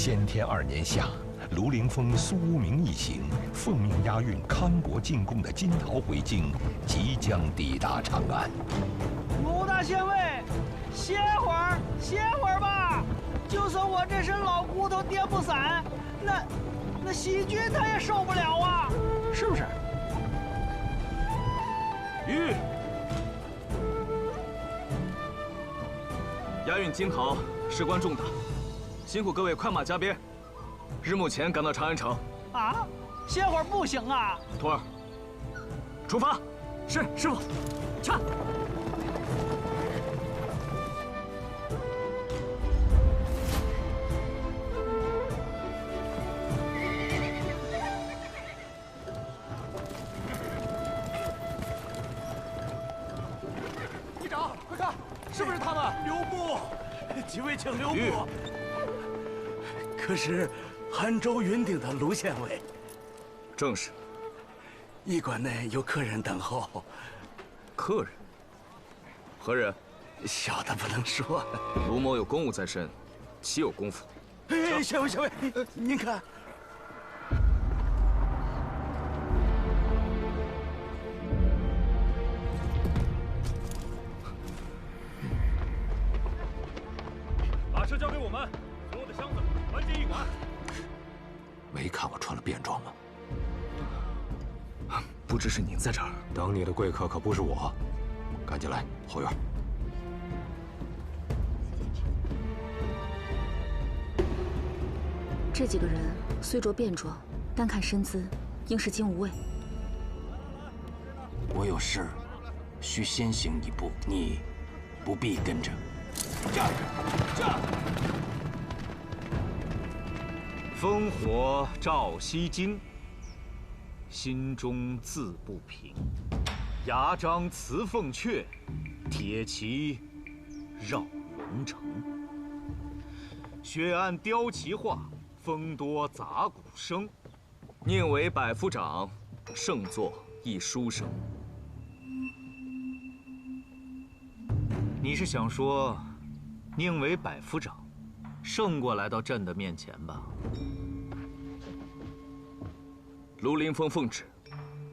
先天2年夏，卢凌风、苏无名一行奉命押运康国进贡的金桃回京，即将抵达长安。卢大县尉，歇会儿吧。就算我这身老骨头颠不散，那细菌它也受不了啊，是不是？吁！押运金桃事关重大，辛苦各位快马加鞭，日暮前赶到长安城。啊，歇会儿不行啊！徒儿，出发。是，师傅。去。队长，快看，是不是他们？留步！几位请留步。可是杭州云顶的卢县尉。正是。驿馆内有客人等候。客人？何人？小的不能说。卢某有公务在身，岂有功夫？哎，县尉，您看。把车交给我们，所有的箱子搬进驿馆。没看我穿了便装吗？不只是您在这儿，等你的贵客可不是我。赶紧来，后院。这几个人虽着便装，单看身姿，应是金吾卫。我有事，需先行一步，你不必跟着。烽火照西京，心中自不平。牙璋辞凤阙，铁骑绕龙城。雪暗雕旗画，风多杂鼓声。宁为百夫长，胜作一书生。你是想说，宁为百夫长，胜过来到朕的面前吧？卢凌风奉旨，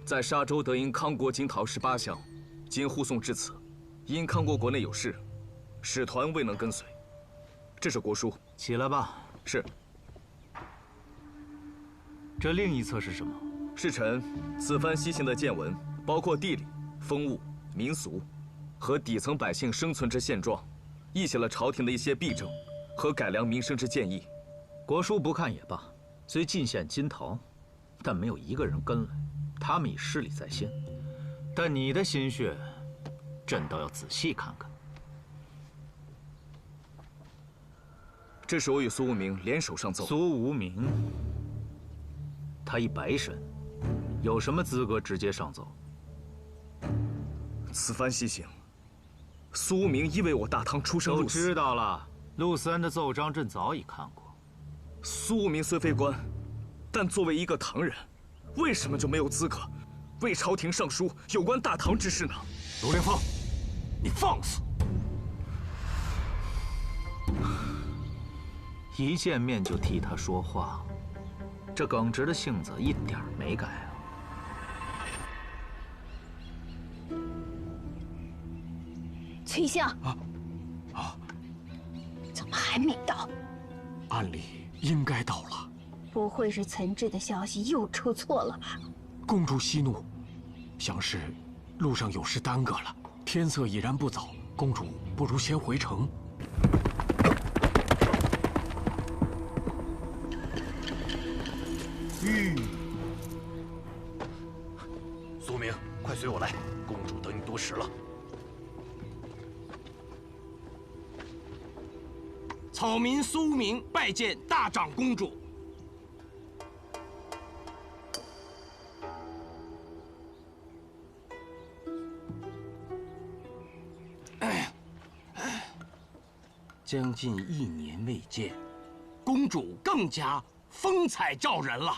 在沙州得因康国金桃18箱，今护送至此，因康国国内有事，使团未能跟随。这是国书，起来吧。是。这另一册是什么？是臣此番西行的见闻，包括地理、风物、民俗和底层百姓生存之现状，亦写了朝廷的一些弊政和改良民生之建议。国书不看也罢，虽进献金桃，但没有一个人跟来，他们已失礼在先。但你的心血，朕倒要仔细看看。这是我与苏无名联手上奏。苏无名，他一白身，有什么资格直接上奏？此番西行，苏无名因为我大唐出生入死。都知道了，陆思恩的奏章朕早已看过。苏无名虽非官，但作为一个唐人，为什么就没有资格为朝廷上书有关大唐之事呢？卢凌风，你放肆！一见面就替他说话，这耿直的性子一点没改啊！崔相，怎么还没到？按理应该到了。不会是岑挚的消息又出错了吧？公主息怒，想是路上有事耽搁了。天色已然不早，公主不如先回城。苏明，快随我来，公主等你多时了。草民苏明拜见大长公主。将近1年未见，公主更加风采照人了。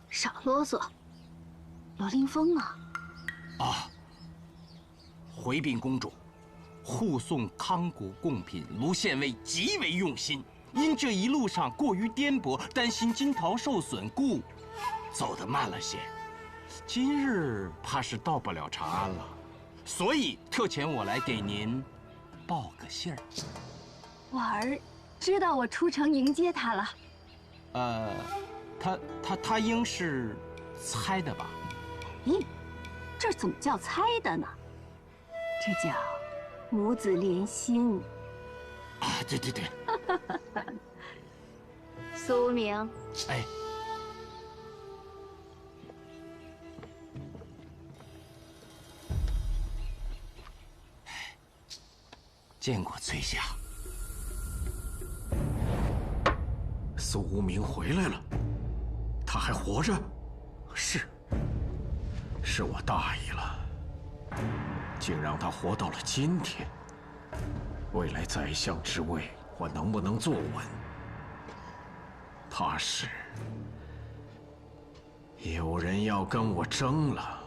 少啰嗦，罗凌风啊！回禀公主，护送康国贡品，卢县尉极为用心，因这一路上过于颠簸，担心金桃受损，故走得慢了些。今日怕是到不了长安了，所以特遣我来给您报个信儿。婉儿知道我出城迎接他了。他应是猜的吧？咦，这怎么叫猜的呢？这叫母子连心。啊，对对对。苏明，哎，见过崔夏。苏无名回来了，他还活着？是我大意了，竟让他活到了今天。未来宰相之位，我能不能坐稳？怕是有人要跟我争了。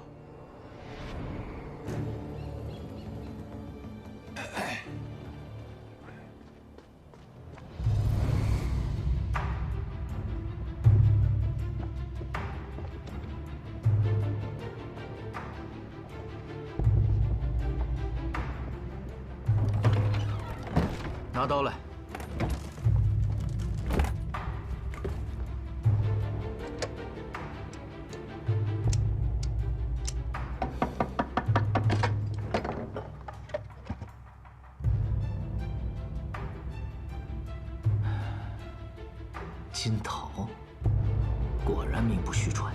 拿刀来。金桃，果然名不虚传。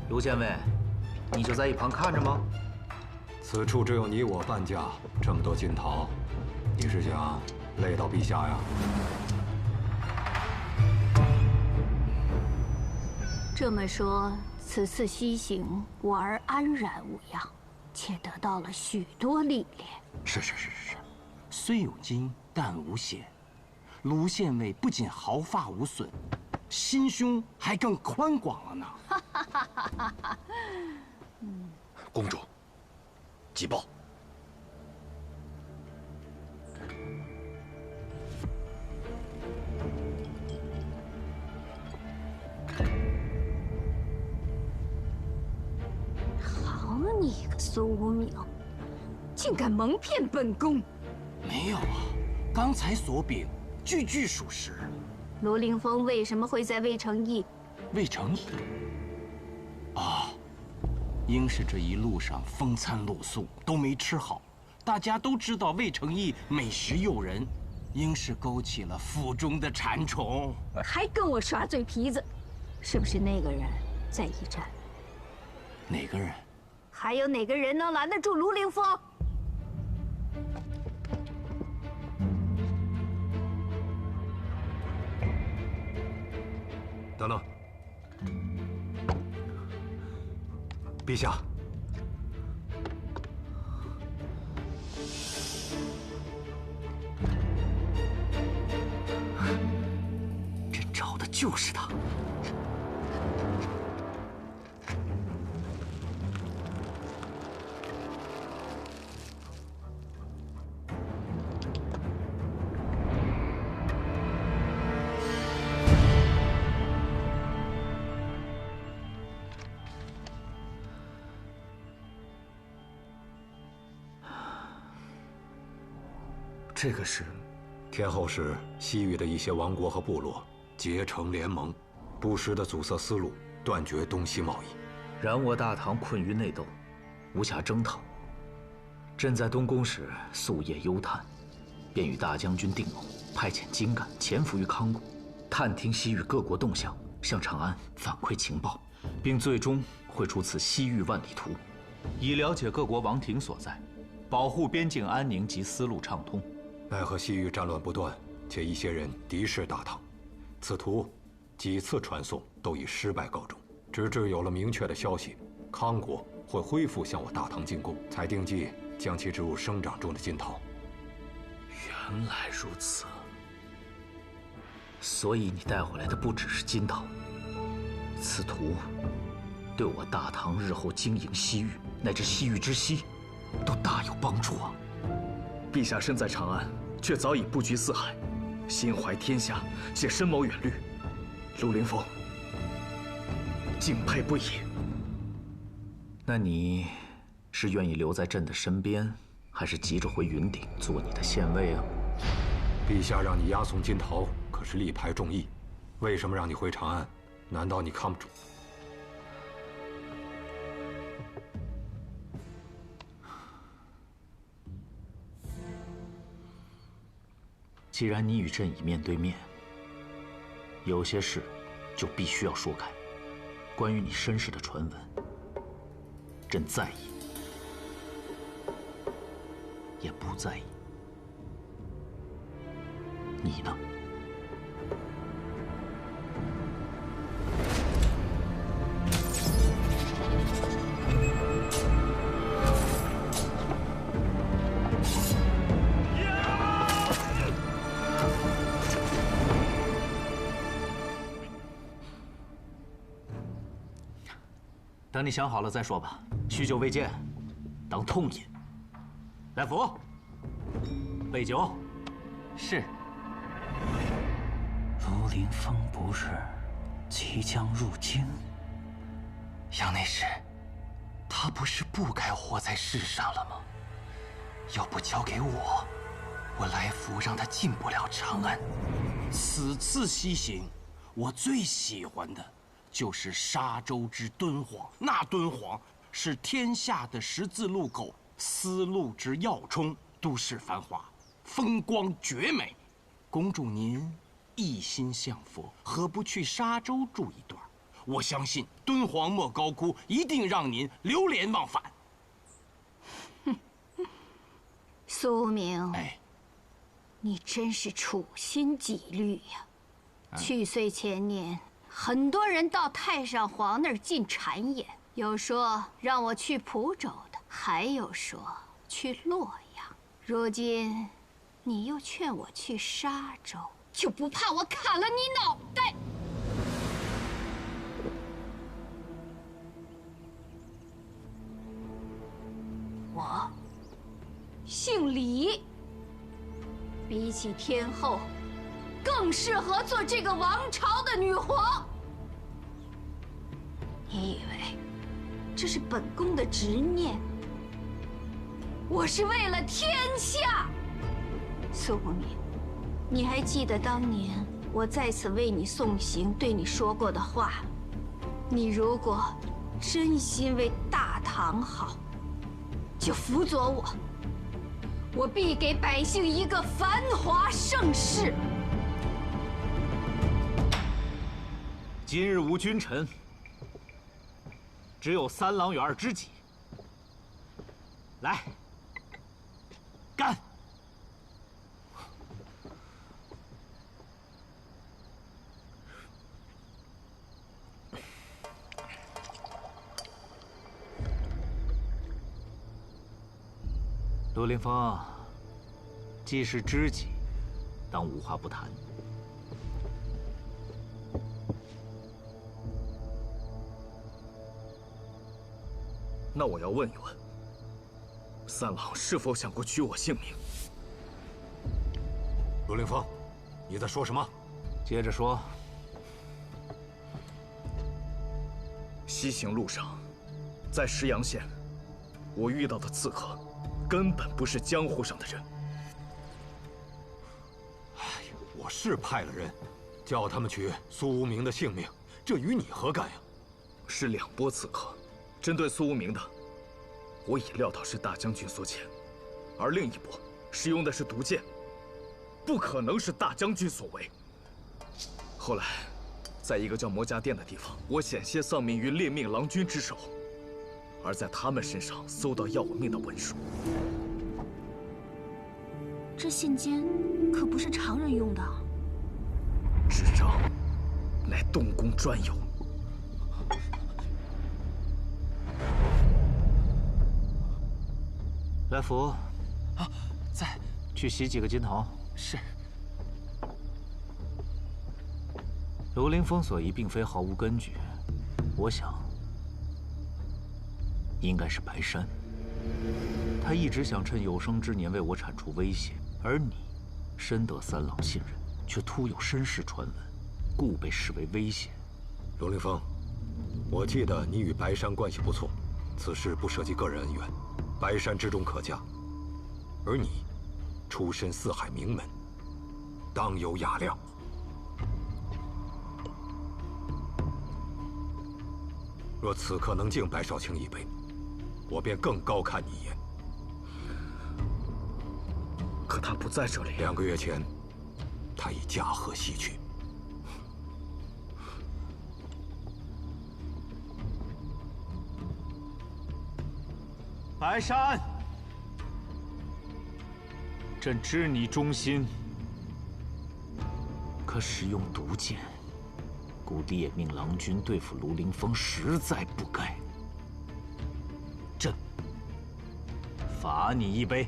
卢县尉，你就在一旁看着吗？此处只有你我半价，这么多金桃，你是想累到陛下呀？这么说，此次西行，婉儿安然无恙，且得到了许多历练。是，虽有金，但无险。卢县尉不仅毫发无损，心胸还更宽广了呢。公主，急报！好你个苏无名，竟敢蒙骗本宫！没有啊，刚才所禀句句属实。卢凌风为什么会在魏成义？魏成义？啊，应是这一路上风餐露宿，都没吃好。大家都知道魏成义美食诱人，应是勾起了腹中的馋虫。还跟我耍嘴皮子，是不是那个人在驿站？哪个人？还有哪个人能拦得住卢凌风？等等，陛下，这找的就是他。这个是天后使西域的一些王国和部落结成联盟，不时地阻塞丝路，断绝东西贸易。然我大唐困于内斗，无暇征讨。朕在东宫时夙夜忧叹，便与大将军定谋，派遣精干潜伏于康国，探听西域各国动向，向长安反馈情报，并最终绘出此西域万里图，以了解各国王庭所在，保护边境安宁及丝路畅通。奈何西域战乱不断，且一些人敌视大唐，此图几次传送都以失败告终。直至有了明确的消息，康国会恢复向我大唐进贡，才定计将其植入生长中的金桃。原来如此，所以你带回来的不只是金桃，此图对我大唐日后经营西域乃至西域之西，都大有帮助啊！陛下身在长安，却早已布局四海，心怀天下，且深谋远虑。陆凌风，敬佩不已。那你是愿意留在朕的身边，还是急着回云顶做你的县尉啊？陛下让你押送金桃，可是力排众议，为什么让你回长安？难道你看不出？既然你与朕已面对面，有些事就必须要说开。关于你身世的传闻，朕在意，也不在意。你呢？等你想好了再说吧。许久未见，当痛饮。来福，备酒。是。卢凌风不是即将入京？杨内侍，他不是不该活在世上了吗？要不交给我，我来福让他进不了长安。此次西行，我最喜欢的就是沙洲之敦煌。那敦煌是天下的十字路口，丝路之要冲，都市繁华，风光绝美。公主您一心向佛，何不去沙洲住一段？我相信敦煌莫高窟一定让您流连忘返。苏明，哎，你真是处心积虑呀！去岁前年，很多人到太上皇那儿进谗言，有说让我去蒲州的，还有说去洛阳。如今，你又劝我去沙洲，就不怕我砍了你脑袋？我姓李，比起天后，更适合做这个王朝的女皇。你以为这是本宫的执念？我是为了天下。苏不明，你还记得当年我在此为你送行对你说过的话？你如果真心为大唐好，就辅佐我，我必给百姓一个繁华盛世。今日无君臣，只有三郎与二知己。来，干！陆凌风，既是知己，当无话不谈。那我要问一问，三郎是否想过取我性命？陆凌风，你在说什么？接着说。西行路上，在石阳县，我遇到的刺客，根本不是江湖上的人。我是派了人，叫他们取苏无名的性命，这与你何干呀？是两拨刺客，针对苏无名的，我已料到是大将军所遣，而另一拨使用的是毒箭，不可能是大将军所为。后来，在一个叫魔家店的地方，我险些丧命于猎命郎君之手，而在他们身上搜到要我命的文书。这信笺可不是常人用的。纸张乃东宫专有。来福，啊，在。去洗几个金桃。是。卢凌风所疑并非毫无根据，我想应该是白山。他一直想趁有生之年为我铲除威胁，而你深得三郎信任，却突有身世传闻，故被视为威胁。龙凌风，我记得你与白山关系不错，此事不涉及个人恩怨，白山之中可嘉。而你，出身四海名门，当有雅量。若此刻能敬白少卿一杯，我便更高看你一眼。可他不在这里。2个月前，他已驾鹤西去。白山，朕知你忠心，可使用毒箭，故列命郎君对付卢凌风，实在不该。朕罚你一杯。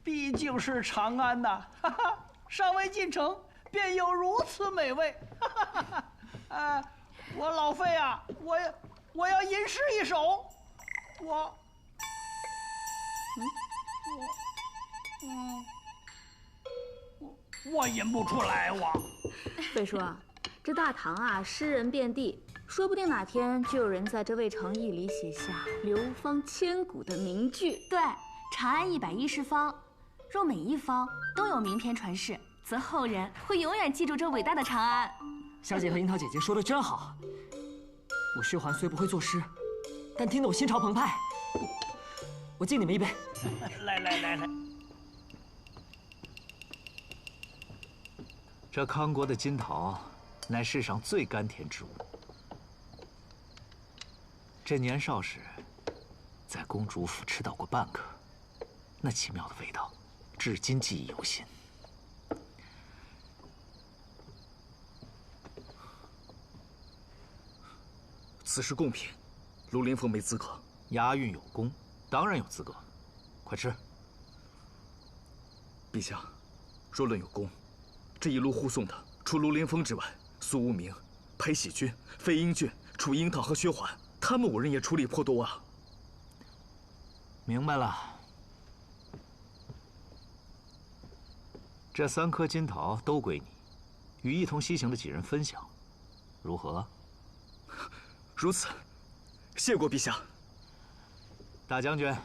毕竟是长安呐，哈哈，尚未进城，便有如此美味，哈哈哈！我老费啊，我要吟诗一首，我吟不出来哇。费叔，这大唐啊，诗人遍地，说不定哪天就有人在这渭城驿里写下流芳千古的名句。对，长安110方。若每一方都有名篇传世，则后人会永远记住这伟大的长安。小姐和樱桃姐姐说的真好。我薛环虽不会作诗，但听得我心潮澎湃。我敬你们一杯。来。这康国的金桃，乃世上最甘甜之物。这年少时，在公主府吃到过半颗，那奇妙的味道。至今记忆犹新。此事贡品，卢凌风没资格。押韵有功，当然有资格。快吃。陛下，若论有功，这一路护送的，除卢凌风之外，苏无名、裴喜君、飞鹰郡、楚樱桃和薛环，他们5人也出力颇多啊。明白了。这3颗金桃都归你，与一同西行的几人分享，如何？如此，谢过陛下。大将军，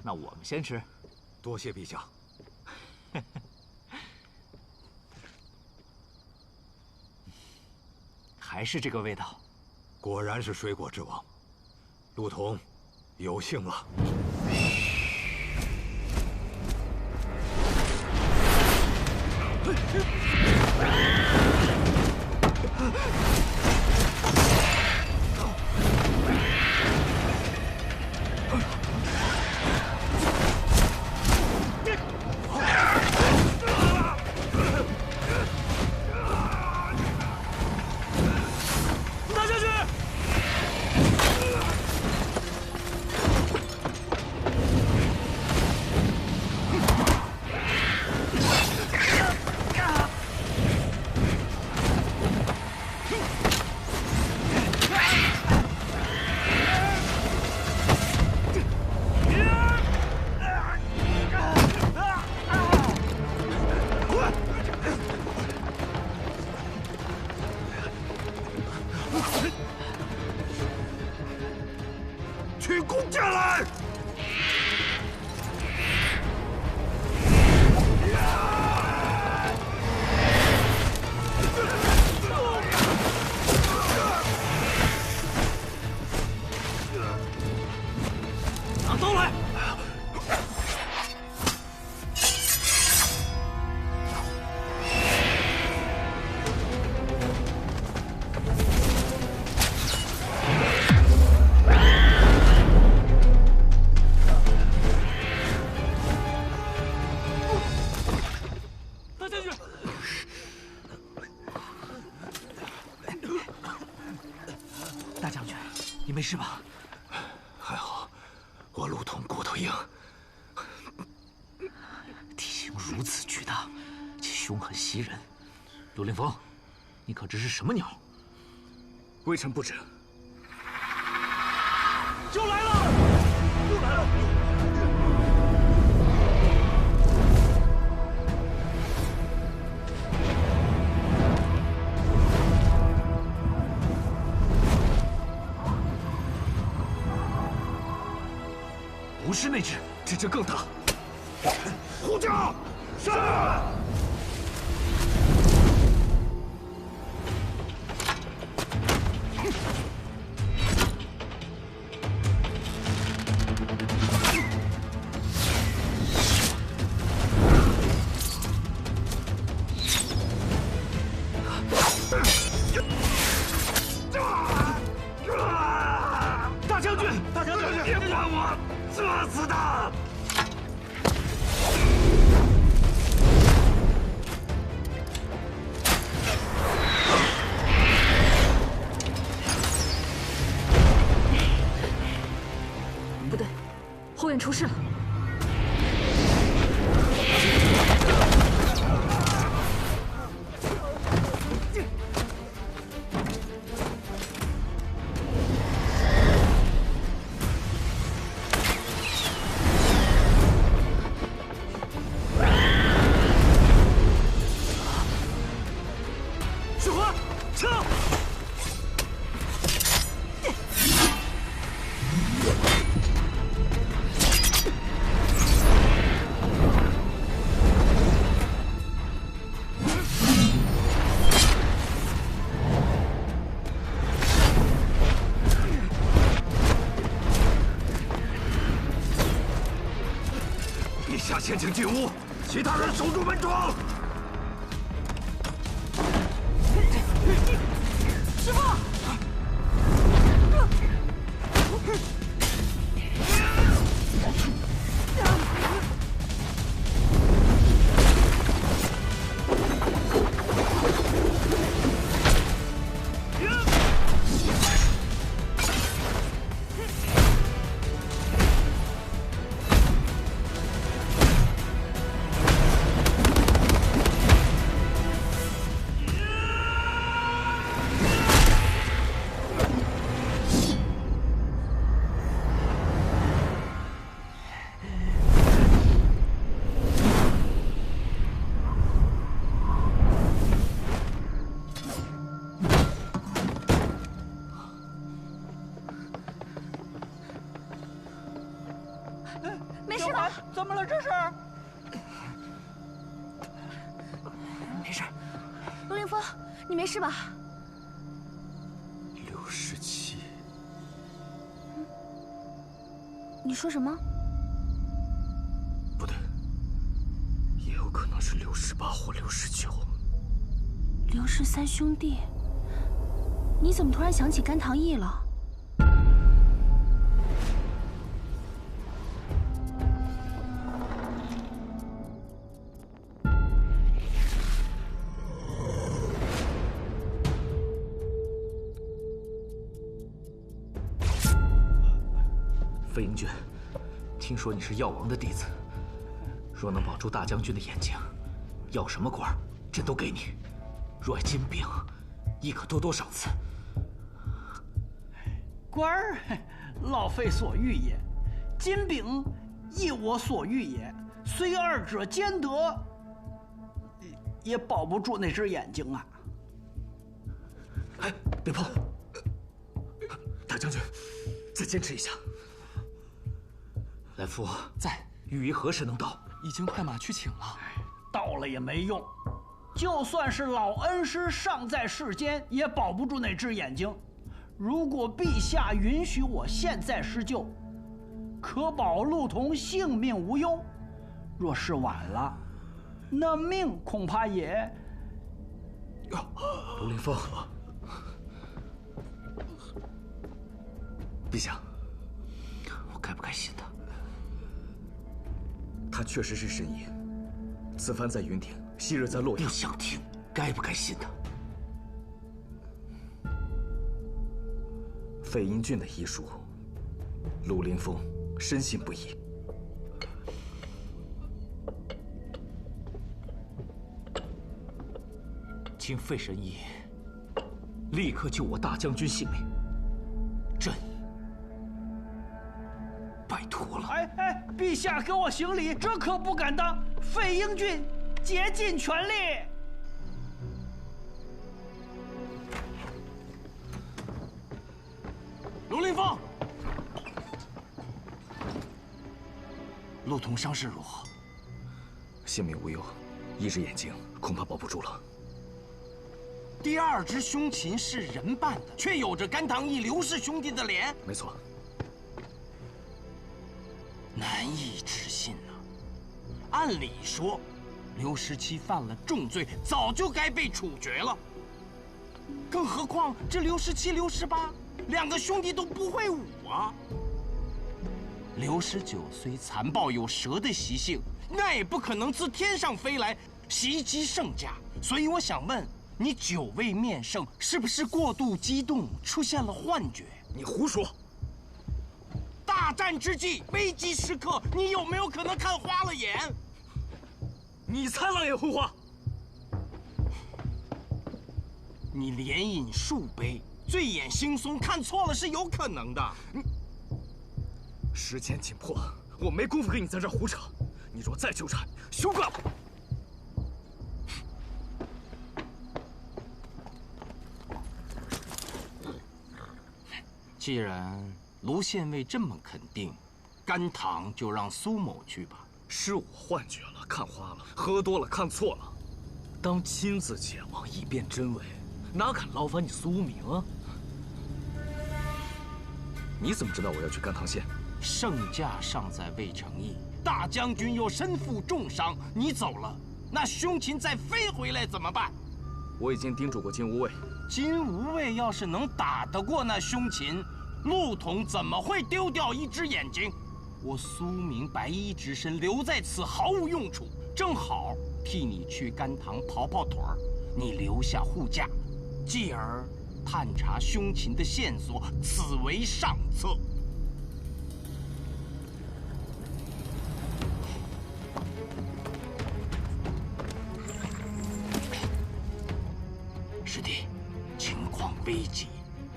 那我们先吃。多谢陛下。还是这个味道，果然是水果之王。陆童，有幸了。取弓箭来！拿刀来！大将军，你没事吧？还好，我路通骨头硬。体型如此巨大，且凶狠袭人，陆凌风，你可知是什么鸟？微臣不知。就来了，就来了！不是那只，这只更大。呼叫！是。大将军，大将军，别管我，作死的！不对，后院出事了。雪花，撤！陛下先请进屋，其他人守住门窗。师傅！没事吧？怎么了？这是？没事。陆凌风，你没事吧67。你说什么？不对，也有可能是68或69。刘氏三兄弟，你怎么突然想起甘棠义了？飞鹰君，听说你是药王的弟子，若能保住大将军的眼睛，要什么官儿，朕都给你。若金饼，亦可多多赏赐。官儿，老费所欲也；金饼，亦我所欲也。虽二者兼得，也保不住那只眼睛啊！哎，别碰！大将军，再坚持一下。来福在，御医何时能到？已经派马去请了。到了也没用，就算是老恩师尚在世间，也保不住那只眼睛。如果陛下允许我现在施救，可保陆童性命无忧；若是晚了，那命恐怕也……陆凌风，陛下，我该不该信他？他确实是神医，此番在云顶，昔日在洛阳。不想听，该不该信他？费英俊的医术，陆凌风深信不疑。请费神医立刻救我大将军性命，朕拜托了。哎，陛下给我行礼，这可不敢当。费英俊竭尽全力。陆凌风，陆童伤势如何？性命无忧，一只眼睛恐怕保不住了。第二只凶禽是人扮的，却有着甘堂义刘氏兄弟的脸。没错，难以置信啊！按理说，刘17犯了重罪，早就该被处决了。更何况这刘17、刘18两个兄弟都不会武啊。刘19虽残暴有蛇的习性，那也不可能自天上飞来袭击圣家。所以我想问，你久未面圣，是不是过度激动，出现了幻觉？你胡说！大战之际，危急时刻，你有没有可能看花了眼？你才狼眼胡花！你连饮数杯，醉眼惺忪，看错了是有可能的。时间紧迫，我没工夫跟你在这胡扯。你若再纠缠，休怪我！既然卢县尉这么肯定，甘堂就让苏某去吧。是我幻觉了，看花了，喝多了，看错了。当亲自前往以辨真伪，哪敢劳烦你苏明啊？你怎么知道我要去甘棠县？圣驾尚在未成役，大将军又身负重伤，你走了，那凶禽再飞回来怎么办？我已经叮嘱过金吾卫，金吾卫要是能打得过那凶禽，陆统怎么会丢掉一只眼睛？我苏明白衣之身留在此毫无用处，正好替你去甘棠跑跑腿儿，你留下护驾，继而探查凶禽的线索，此为上策。师弟，情况危急，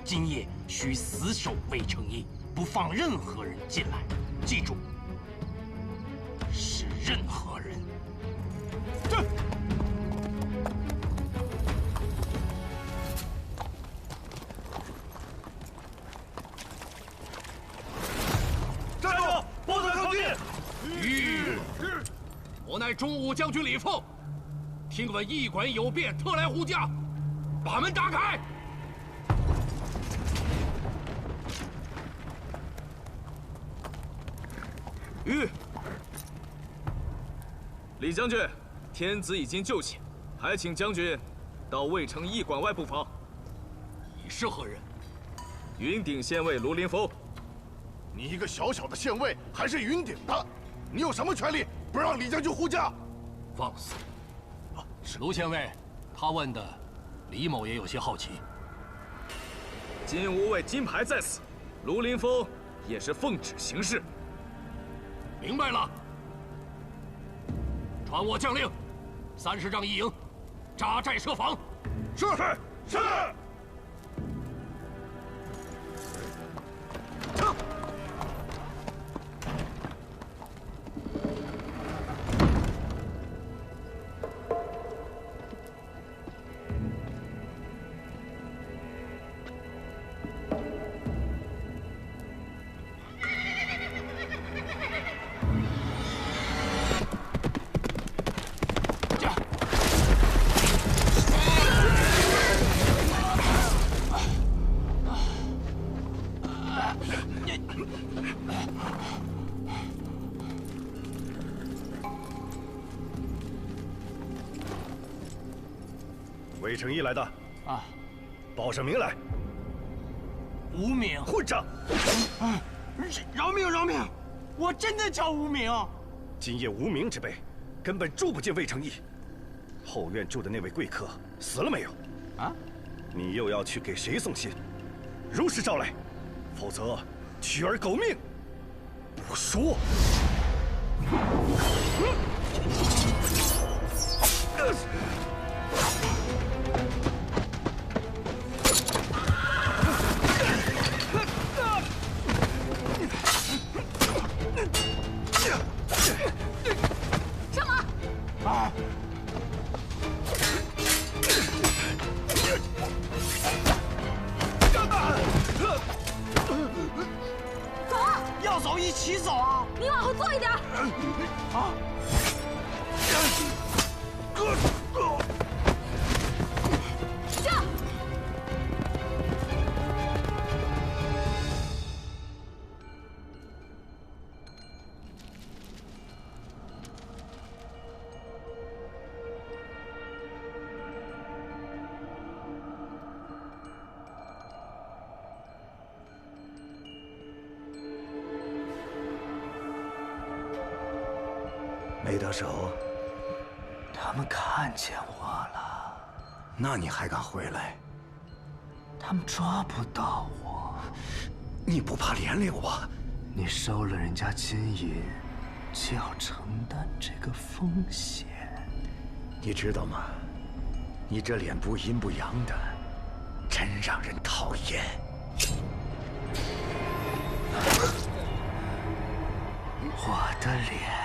今夜需死守魏成义，不放任何人进来。记住，是任何人。对。站住！不得靠近！我乃中武将军李凤，听闻驿馆有变，特来护驾，把门打开。李将军，天子已经就寝，还请将军到渭城驿馆外布防。你是何人？云顶县尉卢凌风。你一个小小的县尉，还是云顶的，你有什么权利不让李将军护驾？放肆！卢县尉，他问的，李某也有些好奇。金吾卫金牌在此，卢凌风也是奉旨行事。明白了。传我将令，30丈一营，扎寨设防。是。魏成义来的啊，报上名来。无名混账！饶命！我真的叫无名。今夜无名之辈，根本住不进魏成义。后院住的那位贵客死了没有？啊？你又要去给谁送信？如实招来。否则取而狗命。不说。上马！啊！走啊！要走一起走啊！你往后坐一点。啊！上！没得手，他们看见我了。那你还敢回来？他们抓不到我。你不怕连累我？你收了人家金银，就要承担这个风险。你知道吗？你这脸不阴不阳的，真让人讨厌。我的脸。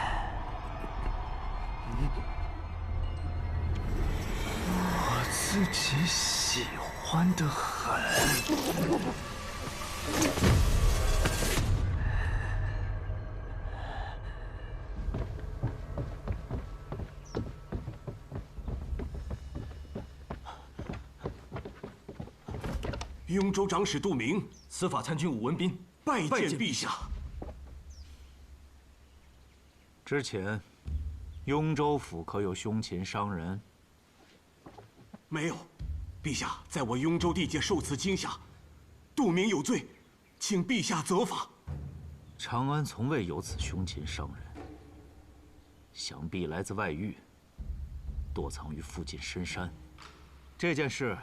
我自己喜欢得很。雍州长史杜明，司法参军武文斌拜见陛下。之前，雍州府可有凶禽伤人？没有，陛下，在我雍州地界受此惊吓，杜明有罪，请陛下责罚。长安从未有此凶禽伤人，想必来自外域，躲藏于附近深山。这件事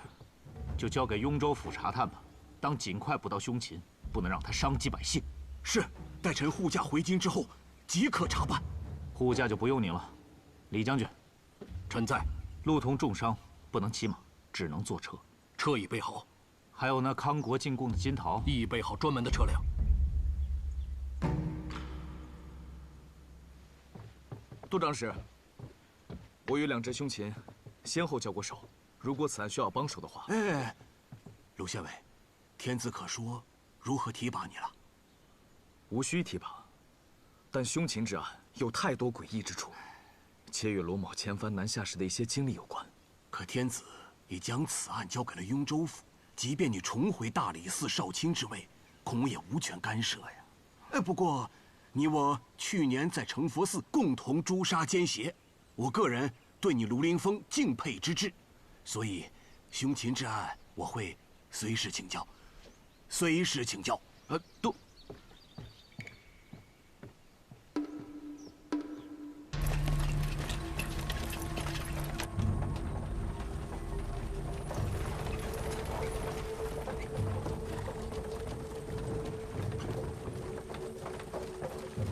就交给雍州府查探吧，当尽快捕到凶禽，不能让他伤及百姓。是，待臣护驾回京之后，即可查办。护驾就不用你了，李将军，臣在。路童重伤，不能骑马，只能坐车。车已备好。还有那康国进贡的金桃，亦已备好专门的车辆。杜长史，我与两只凶禽先后交过手，如果此案需要帮手的话，哎，卢县尉，天子可说如何提拔你了？无需提拔，但凶禽之案有太多诡异之处，且与罗某前番南下时的一些经历有关。可天子已将此案交给了雍州府，即便你重回大理寺少卿之位，恐也无权干涉呀。不过，你我去年在成佛寺共同诛杀奸邪，我个人对你卢凌风敬佩之至，所以凶禽之案我会随时请教，随时请教。都。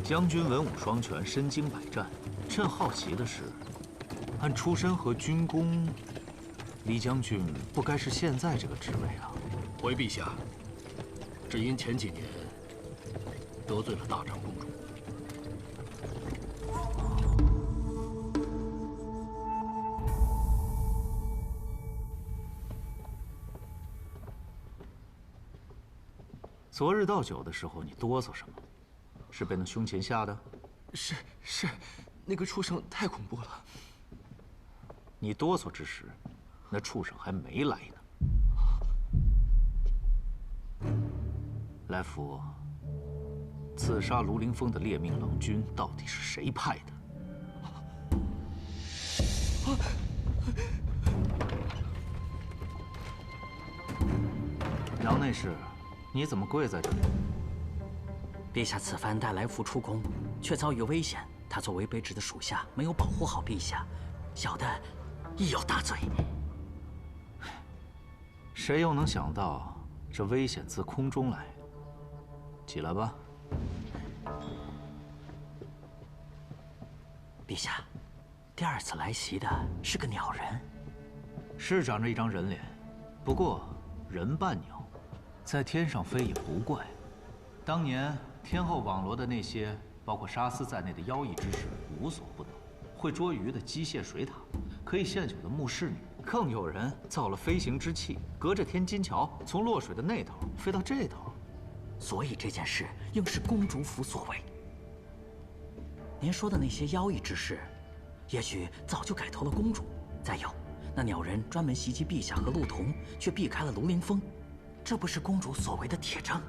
将军文武双全，身经百战。朕好奇的是，按出身和军功，李将军不该是现在这个职位啊。回陛下，只因前几年得罪了大长公主。昨日倒酒的时候，你哆嗦什么？是被那凶禽吓的？是，那个畜生太恐怖了。你哆嗦之时，那畜生还没来呢。来福，刺杀卢凌风的猎命郎君到底是谁派的？杨内侍，你怎么跪在这里？陛下此番带来福出宫，却遭遇危险。他作为卑职的属下，没有保护好陛下，小的亦有大罪。谁又能想到，这危险自空中来，起来吧。陛下，第二次来袭的是个鸟人，是长着一张人脸，不过人扮鸟，在天上飞也不怪。当年天后网罗的那些包括沙司在内的妖异之士无所不能，会捉鱼的机械水獭，可以献酒的牧师女，更有人造了飞行之器，隔着天津桥从洛水的那头飞到这头。所以这件事应是公主府所为。您说的那些妖异之士，也许早就改投了公主。再有，那鸟人专门袭击陛下和陆童，却避开了卢凌风，这不是公主所为的铁证？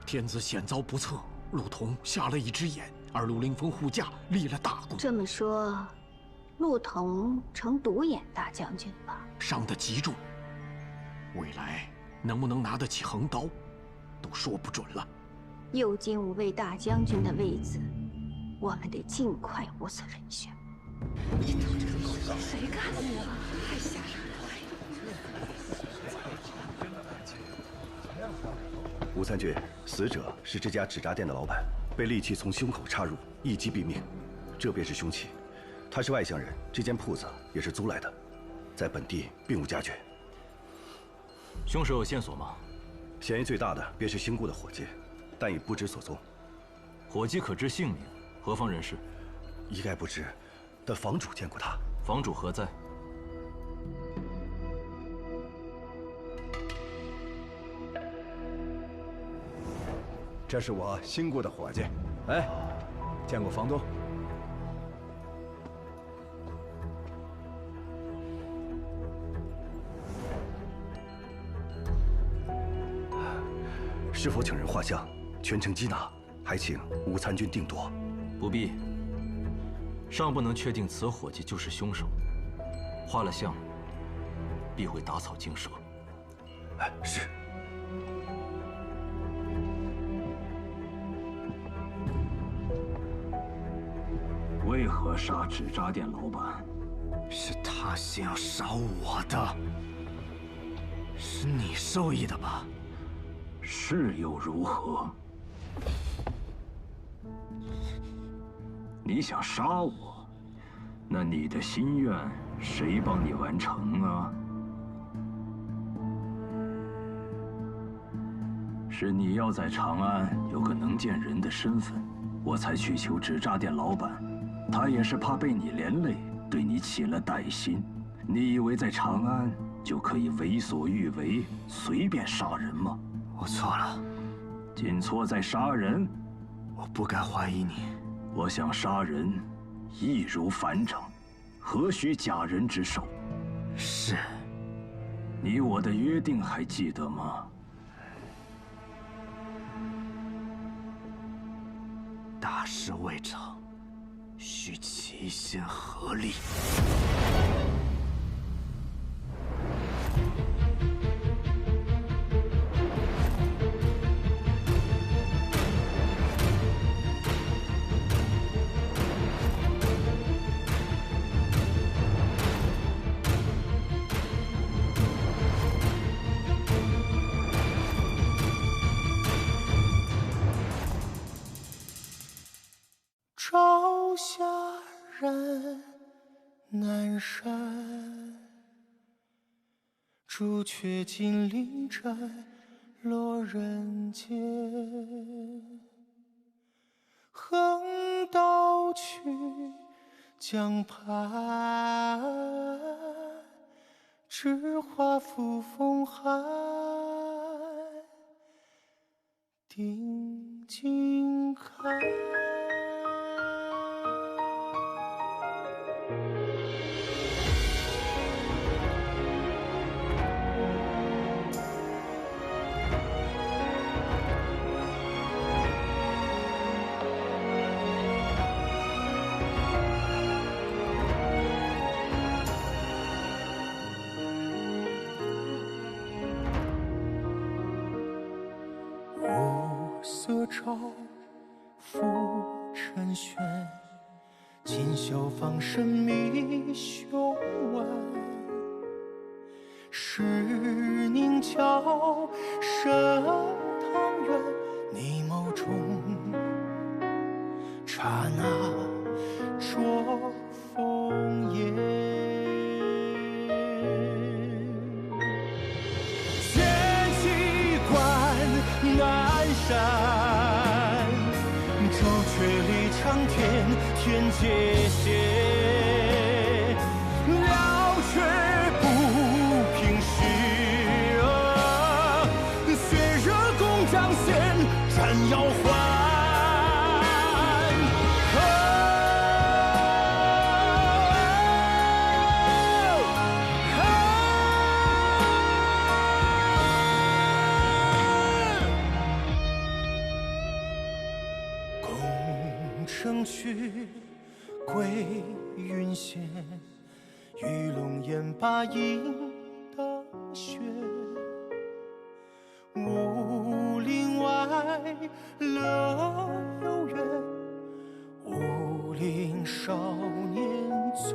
天子险遭不测，陆童瞎了一只眼，而卢凌风护驾立了大功。这么说，陆童成独眼大将军了，伤得极重，未来能不能拿得起横刀，都说不准了。右京五位大将军的位子，我们得尽快物色人选。谁干的呀？太吓人了！吴参军，死者是这家纸扎店的老板，被利器从胸口插入，一击毙命。这便是凶器。他是外乡人，这间铺子也是租来的，在本地并无家眷。凶手有线索吗？嫌疑最大的便是新雇的伙计，但已不知所踪。伙计可知姓名？何方人士？一概不知，但房主见过他。房主何在？这是我新雇的伙计，哎，见过房东。是否请人画像，全程缉拿？还请吴参军定夺。不必。尚不能确定此伙计就是凶手，画了像，必会打草惊蛇。哎，是。为何杀纸扎店老板？是他先要杀我的，是你授意的吧？是又如何？你想杀我，那你的心愿谁帮你完成啊？是你要在长安有个能见人的身份，我才去求纸扎店老板。他也是怕被你连累，对你起了歹心。你以为在长安就可以为所欲为，随便杀人吗？我错了，仅错在杀人。我不该怀疑你。我想杀人，易如反掌，何须假人之手？是。你我的约定还记得吗？大事未成，需齐心合力。朝霞染南山，朱雀金鳞摘落人间。横刀去江畔，栀花拂风寒。定睛看。色照拂尘轩，锦绣芳生迷胸弯。石凝胶生汤圆，刹那捉风烟。剑气关南山，朱雀离长天，天界线，了却不平时，血热共彰显，斩妖还。城去归云闲，玉龙烟把映当雪。武林外乐悠远，武林少年醉。